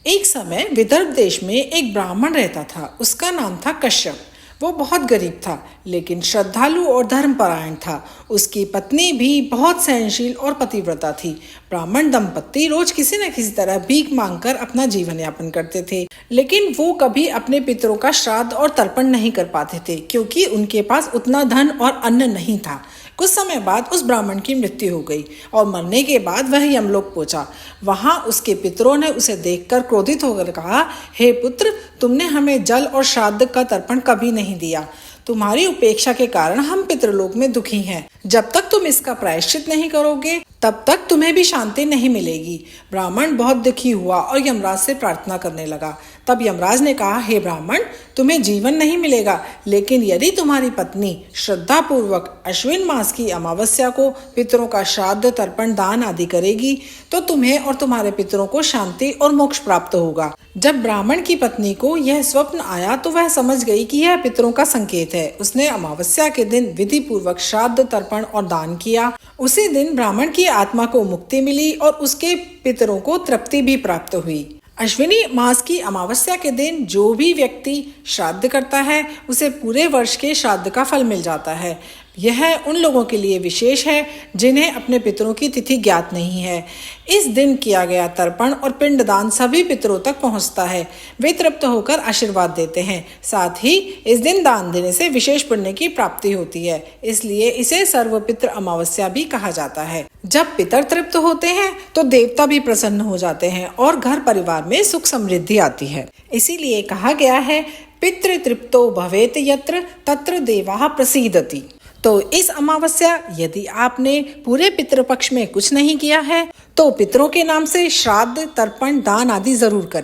एक समय विदर्भ देश में एक ब्राह्मण रहता था। उसका नाम था कश्यप। वो बहुत गरीब था, लेकिन श्रद्धालु और धर्मपरायण था। उसकी पत्नी भी बहुत सहनशील और पतिव्रता थी। ब्राह्मण दंपत्ति रोज किसी न किसी तरह भीख मांगकर अपना जीवन यापन करते थे, लेकिन वो कभी अपने पितरों का श्राद्ध और तर्पण नहीं कर पाते थे, क्योंकि उनके पास उतना धन और अन्न नहीं था। कुछ समय बाद उस ब्राह्मण की मृत्यु हो गई और मरने के बाद वह यमलोक पहुंचा। वहां उसके पितरों ने उसे देखकर क्रोधित होकर कहा, हे पुत्र, तुमने हमें जल और श्राद्ध का तर्पण कभी नहीं दिया। तुम्हारी उपेक्षा के कारण हम पितृलोक में दुखी हैं। जब तक तुम इसका प्रायश्चित नहीं करोगे, तब तक तुम्हें भी शांति नहीं मिलेगी। ब्राह्मण बहुत दुखी हुआ और यमराज से प्रार्थना करने लगा। तब यमराज ने कहा, हे ब्राह्मण, तुम्हें जीवन नहीं मिलेगा, लेकिन यदि तुम्हारी पत्नी श्रद्धा पूर्वक अश्विन मास की अमावस्या को पितरों का श्राद्ध, तर्पण, दान आदि करेगी, तो तुम्हें और तुम्हारे पितरों को शांति और मोक्ष प्राप्त होगा। जब ब्राह्मण की पत्नी को यह स्वप्न आया तो वह समझ गई कि यह पितरों का संकेत है। उसने अमावस्या के दिन विधि पूर्वक श्राद्ध, तर्पण और दान किया। उसी दिन ब्राह्मण की आत्मा को मुक्ति मिली और उसके पितरों को तृप्ति भी प्राप्त हुई। अश्विनी मास की अमावस्या के दिन जो भी व्यक्ति श्राद्ध करता है, उसे पूरे वर्ष के श्राद्ध का फल मिल जाता है। यह उन लोगों के लिए विशेष है जिन्हें अपने पितरों की तिथि ज्ञात नहीं है। इस दिन किया गया तर्पण और पिंडदान सभी पितरों तक पहुंचता है। वे तृप्त होकर आशीर्वाद देते हैं। साथ ही इस दिन दान देने से विशेष पुण्य की प्राप्ति होती है, इसलिए इसे सर्वपितृ अमावस्या भी कहा जाता है। जब पितर तृप्त होते हैं तो देवता भी प्रसन्न हो जाते हैं और घर परिवार में सुख समृद्धि आती है। इसीलिए कहा गया है, पितृ तृप्तो भवेत यत्र तत्र देवाः प्रसीदति। तो इस अमावस्या यदि आपने पूरे पितृपक्ष में कुछ नहीं किया है, तो पितरों के नाम से श्राद्ध, तर्पण, दान आदि जरूर करें।